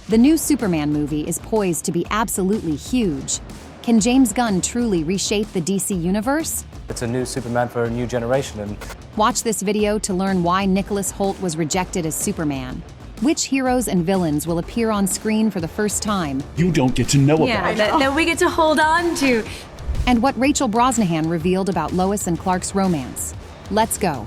The new Superman movie is poised to be absolutely huge. Can James Gunn truly reshape the DC universe? It's a new Superman for a new generation, and Watch this video to learn why Nicholas Hoult was rejected as Superman. Which heroes and villains will appear on screen for the first time? You don't get to know about. Yeah, that we get to hold on to. And what Rachel Brosnahan revealed about Lois and Clark's romance. Let's go.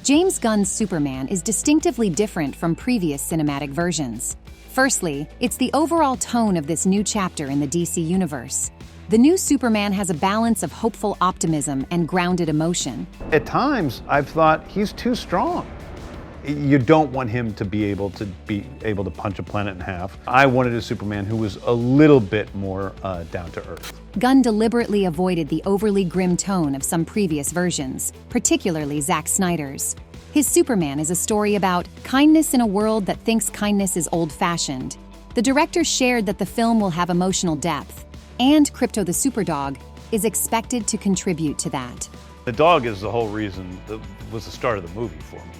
James Gunn's Superman is distinctively different from previous cinematic versions. Firstly, it's the overall tone of this new chapter in the DC universe. The new Superman has a balance of hopeful optimism and grounded emotion. At times, I've thought he's too strong. You don't want him to be able to punch a planet in half. I wanted a Superman who was a little bit more down to earth. Gunn deliberately avoided the overly grim tone of some previous versions, particularly Zack Snyder's. His Superman is a story about kindness in a world that thinks kindness is old-fashioned. The director shared that the film will have emotional depth, and Krypto the Superdog is expected to contribute to that. The dog is the whole reason that was the start of the movie for me.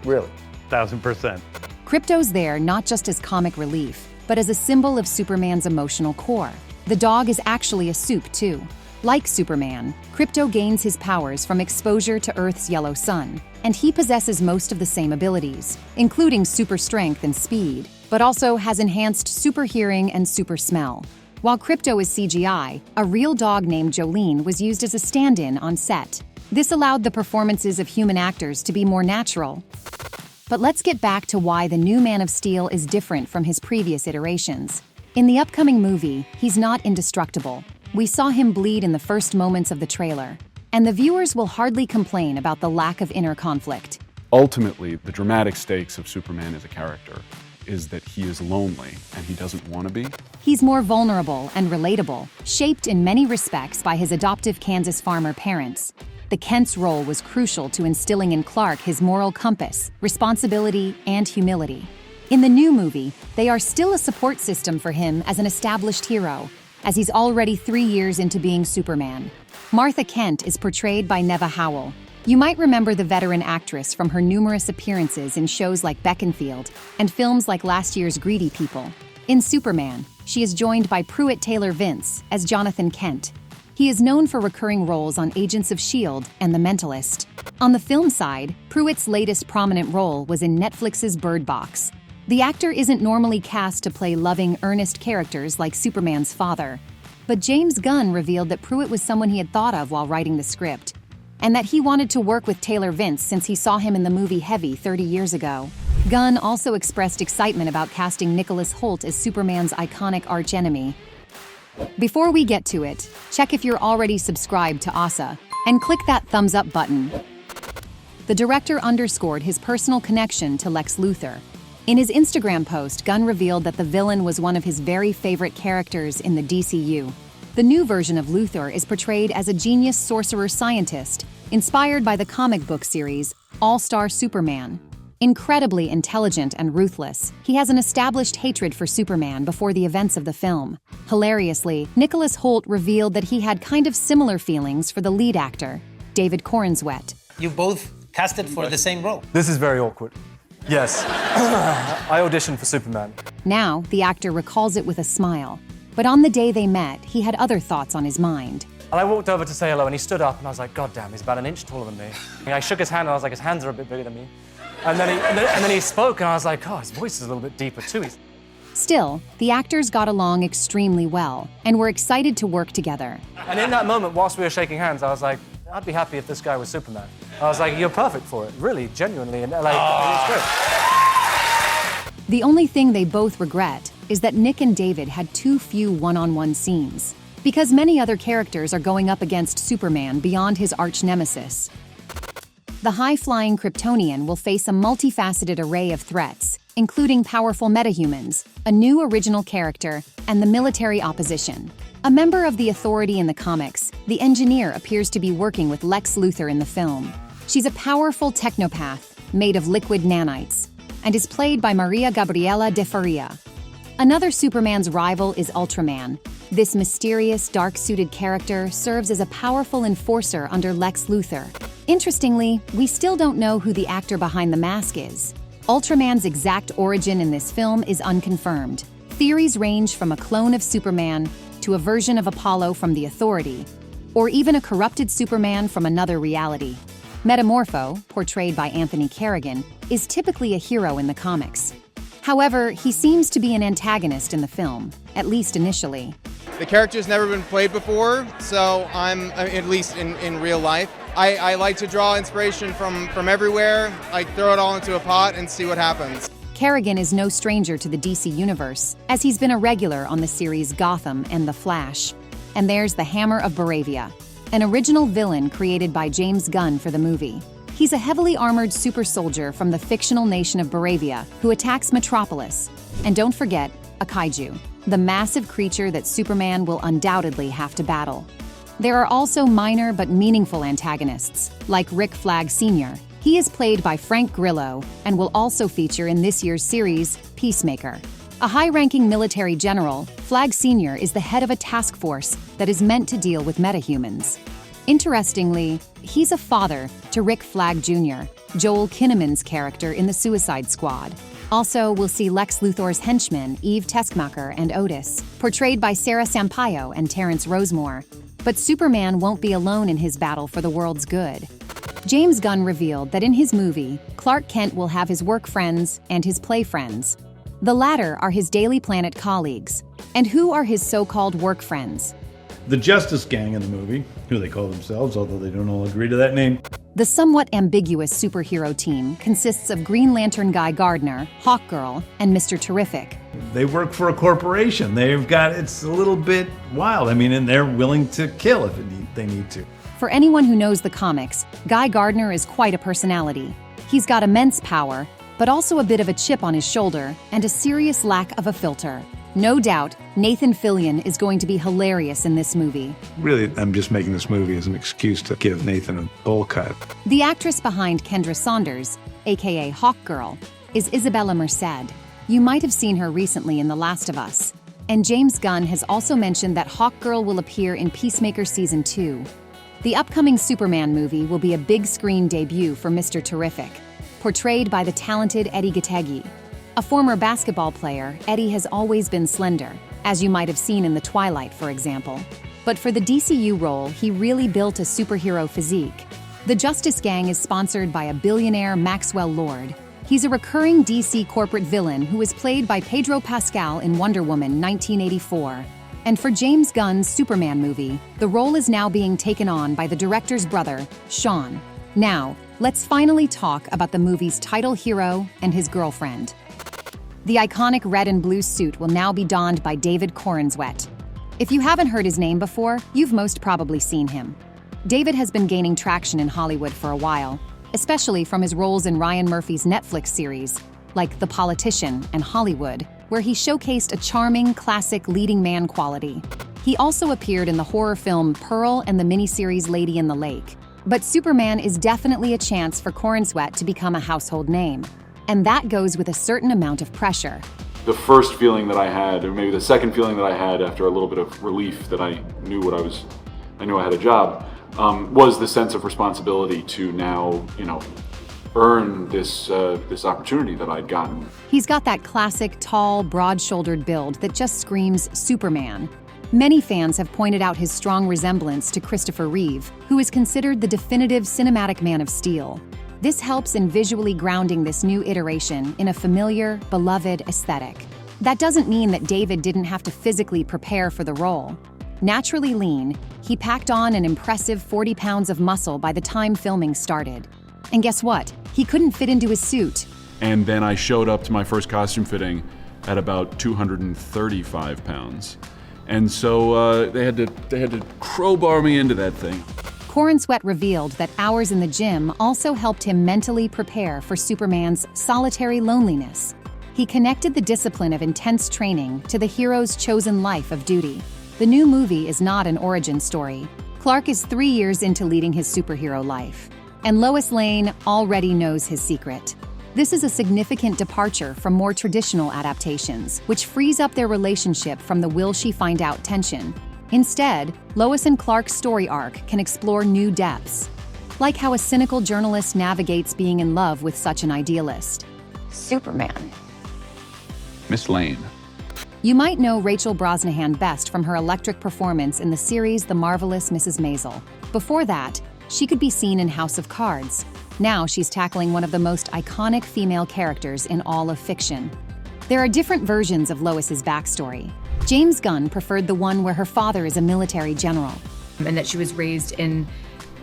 really. 1000%. Krypto's there not just as comic relief, but as a symbol of Superman's emotional core. The dog is actually a soup, too. Like Superman, Krypto gains his powers from exposure to Earth's yellow sun, and he possesses most of the same abilities, including super strength and speed, but also has enhanced super hearing and super smell. While Krypto is CGI, a real dog named Jolene was used as a stand-in on set. This allowed the performances of human actors to be more natural. But let's get back to why the new Man of Steel is different from his previous iterations. In the upcoming movie, he's not indestructible. We saw him bleed in the first moments of the trailer, and the viewers will hardly complain about the lack of inner conflict. Ultimately, the dramatic stakes of Superman as a character is that he is lonely and he doesn't want to be. He's more vulnerable and relatable, shaped in many respects by his adoptive Kansas farmer parents. The Kent's role was crucial to instilling in Clark his moral compass, responsibility, and humility. In the new movie, they are still a support system for him as an established hero, as he's already 3 years into being Superman. Martha Kent is portrayed by Neva Howell. You might remember the veteran actress from her numerous appearances in shows like Beckenfield and films like last year's Greedy People. In Superman, she is joined by Pruitt Taylor Vince as Jonathan Kent. He is known for recurring roles on Agents of S.H.I.E.L.D. and The Mentalist. On the film side, Pruitt's latest prominent role was in Netflix's Bird Box. The actor isn't normally cast to play loving, earnest characters like Superman's father, but James Gunn revealed that Pruitt was someone he had thought of while writing the script, and that he wanted to work with Taylor Vince since he saw him in the movie Heavy 30 years ago. Gunn also expressed excitement about casting Nicholas Hoult as Superman's iconic archenemy. Before we get to it, check if you're already subscribed to OSSA, and click that thumbs up button. The director underscored his personal connection to Lex Luthor. In his Instagram post, Gunn revealed that the villain was one of his very favorite characters in the DCU. The new version of Luthor is portrayed as a genius sorcerer-scientist, inspired by the comic book series All-Star Superman. Incredibly intelligent and ruthless, he has an established hatred for Superman before the events of the film. Hilariously, Nicholas Hoult revealed that he had kind of similar feelings for the lead actor, David Corenswet. You both casted for the same role. This is very awkward. Yes. I auditioned for Superman. Now, the actor recalls it with a smile. But on the day they met, he had other thoughts on his mind. And I walked over to say hello, and he stood up, and I was like, God damn, he's about an inch taller than me. And I shook his hand, and I was like, his hands are a bit bigger than me. And then he spoke, and I was like, oh, his voice is a little bit deeper, too. Still, the actors got along extremely well, and were excited to work together. And in that moment, whilst we were shaking hands, I was like, I'd be happy if this guy was Superman. I was like, you're perfect for it, really, genuinely, and it's great. The only thing they both regret is that Nick and David had too few one-on-one scenes, because many other characters are going up against Superman beyond his arch-nemesis. The high-flying Kryptonian will face a multifaceted array of threats, including powerful metahumans, a new original character, and the military opposition. A member of the Authority in the comics, the Engineer appears to be working with Lex Luthor in the film. She's a powerful technopath, made of liquid nanites, and is played by Maria Gabriela de Faria. Another Superman's rival is Ultraman. This mysterious, dark-suited character serves as a powerful enforcer under Lex Luthor. Interestingly, we still don't know who the actor behind the mask is. Ultraman's exact origin in this film is unconfirmed. Theories range from a clone of Superman to a version of Apollo from the Authority, or even a corrupted Superman from another reality. Metamorpho, portrayed by Anthony Carrigan, is typically a hero in the comics. However, he seems to be an antagonist in the film, at least initially. The character's never been played before, so at least in real life. I like to draw inspiration from everywhere, like throw it all into a pot and see what happens. Carrigan is no stranger to the DC universe, as he's been a regular on the series Gotham and The Flash. And there's the Hammer of Baravia, an original villain created by James Gunn for the movie. He's a heavily armored super soldier from the fictional nation of Baravia who attacks Metropolis. And don't forget, a kaiju, the massive creature that Superman will undoubtedly have to battle. There are also minor but meaningful antagonists, like Rick Flag Sr. He is played by Frank Grillo and will also feature in this year's series, Peacemaker. A high-ranking military general, Flag Sr. is the head of a task force that is meant to deal with metahumans. Interestingly, he's a father to Rick Flag Jr., Joel Kinnaman's character in the Suicide Squad. Also, we'll see Lex Luthor's henchmen, Eve Teskmacher and Otis, portrayed by Sarah Sampaio and Terrence Rosemore. But Superman won't be alone in his battle for the world's good. James Gunn revealed that in his movie, Clark Kent will have his work friends and his play friends. The latter are his Daily Planet colleagues. And who are his so-called work friends? The Justice Gang in the movie, who they call themselves, although they don't all agree to that name. The somewhat ambiguous superhero team consists of Green Lantern Guy Gardner, Hawkgirl, and Mr. Terrific. They work for a corporation. It's a little bit wild. And they're willing to kill if they need to. For anyone who knows the comics, Guy Gardner is quite a personality. He's got immense power, but also a bit of a chip on his shoulder and a serious lack of a filter. No doubt, Nathan Fillion is going to be hilarious in this movie. Really, I'm just making this movie as an excuse to give Nathan a bowl cut. The actress behind Kendra Saunders, aka Hawkgirl, is Isabella Merced. You might have seen her recently in The Last of Us. And James Gunn has also mentioned that Hawkgirl will appear in Peacemaker Season 2. The upcoming Superman movie will be a big screen debut for Mr. Terrific, portrayed by the talented Eddie Gattegi. A former basketball player, Eddie has always been slender, as you might have seen in The Twilight, for example. But for the DCU role, he really built a superhero physique. The Justice Gang is sponsored by a billionaire Maxwell Lord. He's a recurring DC corporate villain who is played by Pedro Pascal in Wonder Woman 1984. And for James Gunn's Superman movie, the role is now being taken on by the director's brother, Sean. Now, let's finally talk about the movie's title hero and his girlfriend. The iconic red and blue suit will now be donned by David Corenswet. If you haven't heard his name before, you've most probably seen him. David has been gaining traction in Hollywood for a while, especially from his roles in Ryan Murphy's Netflix series, like The Politician and Hollywood, where he showcased a charming, classic leading man quality. He also appeared in the horror film Pearl and the miniseries Lady in the Lake. But Superman is definitely a chance for Corenswet to become a household name. And that goes with a certain amount of pressure. The first feeling that I had, or maybe the second feeling that I had after a little bit of relief that I knew I had a job, was the sense of responsibility to now, earn this opportunity that I'd gotten. He's got that classic, tall, broad-shouldered build that just screams Superman. Many fans have pointed out his strong resemblance to Christopher Reeve, who is considered the definitive cinematic Man of Steel. This helps in visually grounding this new iteration in a familiar, beloved aesthetic. That doesn't mean that David didn't have to physically prepare for the role. Naturally lean, he packed on an impressive 40 pounds of muscle by the time filming started. And guess what? He couldn't fit into his suit. And then I showed up to my first costume fitting at about 235 pounds. And so they had to crowbar me into that thing. Corenswet revealed that hours in the gym also helped him mentally prepare for Superman's solitary loneliness. He connected the discipline of intense training to the hero's chosen life of duty. The new movie is not an origin story. Clark is 3 years into leading his superhero life, and Lois Lane already knows his secret. This is a significant departure from more traditional adaptations, which frees up their relationship from the will she find out tension. Instead, Lois and Clark's story arc can explore new depths, like how a cynical journalist navigates being in love with such an idealist. Superman. Miss Lane. You might know Rachel Brosnahan best from her electric performance in the series The Marvelous Mrs. Maisel. Before that, she could be seen in House of Cards. Now she's tackling one of the most iconic female characters in all of fiction. There are different versions of Lois's backstory. James Gunn preferred the one where her father is a military general. And that she was raised in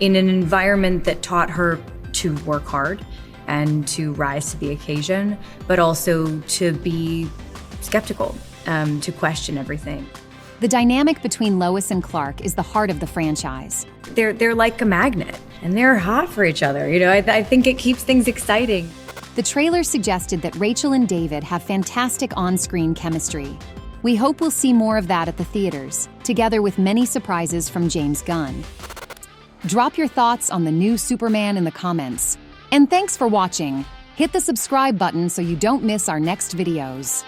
an environment that taught her to work hard and to rise to the occasion, but also to be skeptical, to question everything. The dynamic between Lois and Clark is the heart of the franchise. They're like a magnet, and they're hot for each other. You know, I think it keeps things exciting. The trailer suggested that Rachel and David have fantastic on-screen chemistry. We hope we'll see more of that at the theaters, together with many surprises from James Gunn. Drop your thoughts on the new Superman in the comments. And thanks for watching. Hit the subscribe button so you don't miss our next videos.